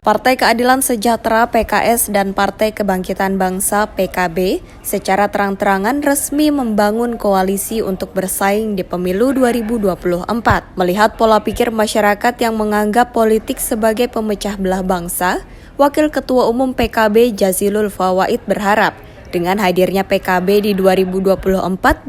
Partai Keadilan Sejahtera (PKS) dan Partai Kebangkitan Bangsa (PKB) secara terang-terangan resmi membangun koalisi untuk bersaing di pemilu 2024. Melihat pola pikir masyarakat yang menganggap politik sebagai pemecah belah bangsa, Wakil Ketua Umum PKB Jazilul Fawait berharap dengan hadirnya PKB di 2024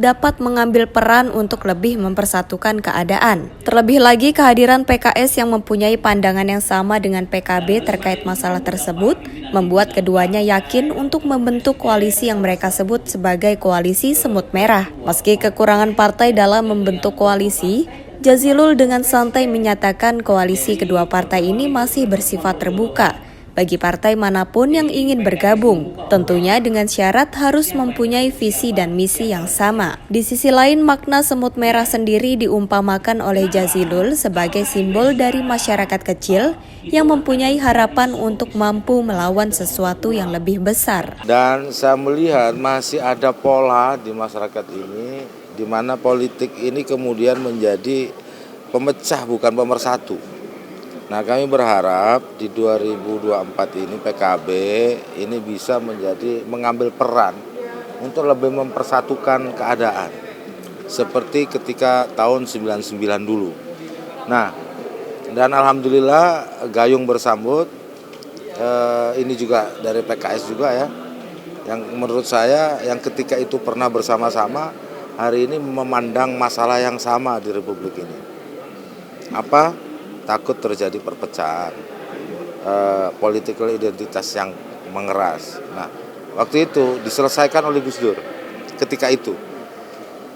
dapat mengambil peran untuk lebih mempersatukan keadaan. Terlebih lagi kehadiran PKS yang mempunyai pandangan yang sama dengan PKB terkait masalah tersebut membuat keduanya yakin untuk membentuk koalisi yang mereka sebut sebagai koalisi semut merah. Meski kekurangan partai dalam membentuk koalisi, Jazilul dengan santai menyatakan koalisi kedua partai ini masih bersifat terbuka bagi partai manapun yang ingin bergabung, tentunya dengan syarat harus mempunyai visi dan misi yang sama. Di sisi lain, makna semut merah sendiri diumpamakan oleh Jazilul sebagai simbol dari masyarakat kecil yang mempunyai harapan untuk mampu melawan sesuatu yang lebih besar. Dan saya melihat masih ada pola di masyarakat ini, di mana politik ini kemudian menjadi pemecah bukan pemersatu. Nah, kami berharap di 2024 ini PKB ini bisa mengambil peran untuk lebih mempersatukan keadaan seperti ketika tahun 99 dulu. Nah, dan alhamdulillah gayung bersambut ini juga dari PKS juga ya, yang menurut saya yang ketika itu pernah bersama-sama hari ini memandang masalah yang sama di Republik ini. Apa? Takut terjadi perpecahan, political identitas yang mengeras. Nah, waktu itu diselesaikan oleh Gus Dur ketika itu,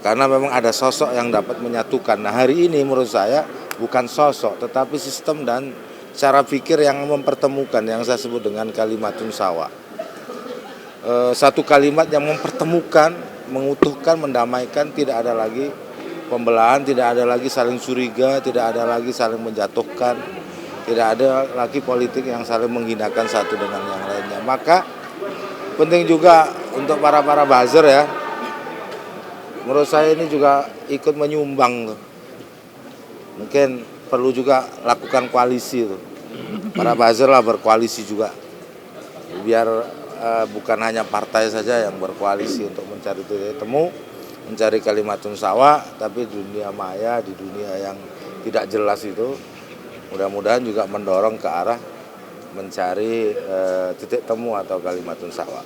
karena memang ada sosok yang dapat menyatukan. Nah, hari ini menurut saya bukan sosok, tetapi sistem dan cara pikir yang mempertemukan, yang saya sebut dengan kalimatun sawa. Satu kalimat yang mempertemukan, mengutuhkan, mendamaikan, tidak ada lagi pembelahan, tidak ada lagi saling curiga, tidak ada lagi saling menjatuhkan, tidak ada lagi politik yang saling menghinakan satu dengan yang lainnya. Maka penting juga untuk para buzzer ya, menurut saya ini juga ikut menyumbang tuh. Mungkin perlu juga lakukan koalisi tuh. Para buzzer lah berkoalisi juga, biar bukan hanya partai saja yang berkoalisi untuk mencari titik temu, mencari kalimatun sawa, tapi dunia maya, di dunia yang tidak jelas itu mudah-mudahan juga mendorong ke arah mencari titik temu atau kalimatun sawa.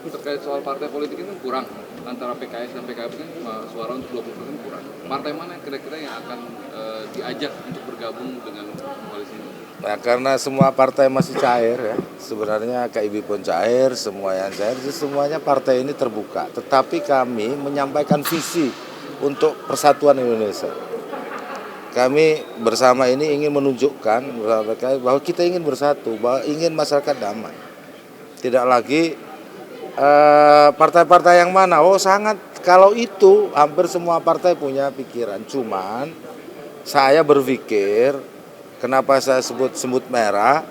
Terkait soal partai politik itu kurang antara PKS dan PKB kan suara untuk 20% kurang. Partai mana kira-kira yang akan diajak untuk bergabung dengan koalisi ini? Nah, karena semua partai masih cair ya, sebenarnya KIB pun cair, semua yang cair, semuanya partai ini terbuka. Tetapi kami menyampaikan visi untuk persatuan Indonesia. Kami bersama ini ingin menunjukkan bahwa kita ingin bersatu, bahwa ingin masyarakat damai. Tidak lagi partai-partai yang mana, sangat, kalau itu hampir semua partai punya pikiran. Cuman saya berpikir, kenapa saya sebut semut merah?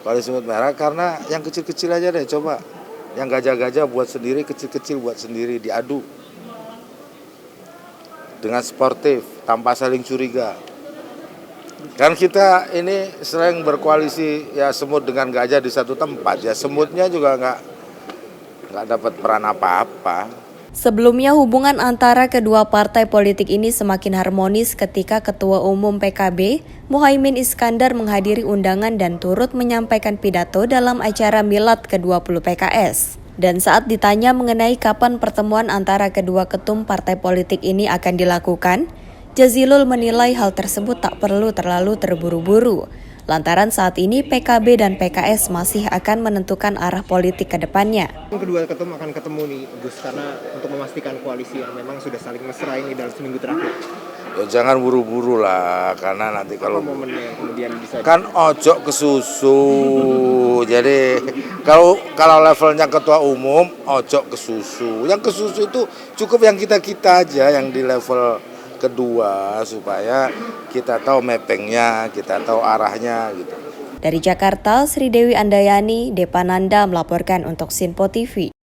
Kalau semut merah karena yang kecil-kecil aja deh, coba. Yang gajah-gajah buat sendiri, kecil-kecil buat sendiri, diadu. Dengan sportif, tanpa saling curiga. Kan kita ini sering berkoalisi ya semut dengan gajah di satu tempat. Ya semutnya juga nggak dapat peran apa-apa. Sebelumnya hubungan antara kedua partai politik ini semakin harmonis ketika Ketua Umum PKB, Muhaimin Iskandar menghadiri undangan dan turut menyampaikan pidato dalam acara Milad ke-20 PKS. Dan saat ditanya mengenai kapan pertemuan antara kedua ketum partai politik ini akan dilakukan, Jazilul menilai hal tersebut tak perlu terlalu terburu-buru. Lantaran saat ini PKB dan PKS masih akan menentukan arah politik ke depannya. Kedua ketum akan ketemu nih Gus, karena untuk memastikan koalisi yang memang sudah saling mesra ini dalam seminggu terakhir. Ya jangan buru-buru lah, karena nanti kalau momennya yang kemudian bisa kan ojo ke susu. Jadi kalau levelnya ketua umum ojo ke susu. Yang ke susu itu cukup yang kita aja yang di level kedua, supaya kita tahu mappingnya, kita tahu arahnya gitu. Dari Jakarta, Sri Dewi Andayani, Depananda melaporkan untuk Sinpo TV.